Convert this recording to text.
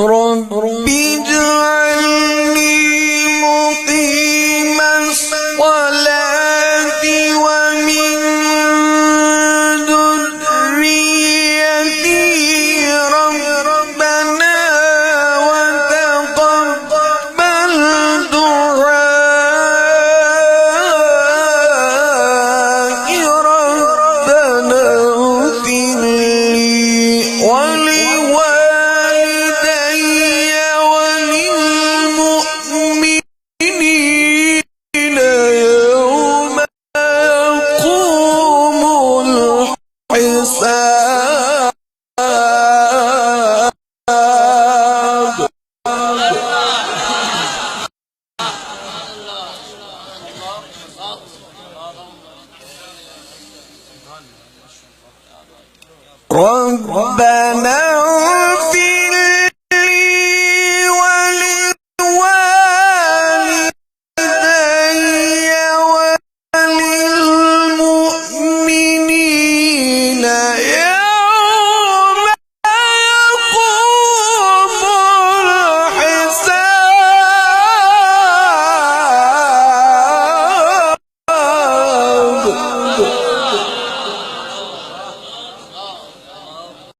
رب اجعلني مقيم الصلاة ومن ذريتي ربنا وتقبل دعائي ربنا اغفر لي ولوالدي وللمؤمنين يوم يقوم الحساب. ربنا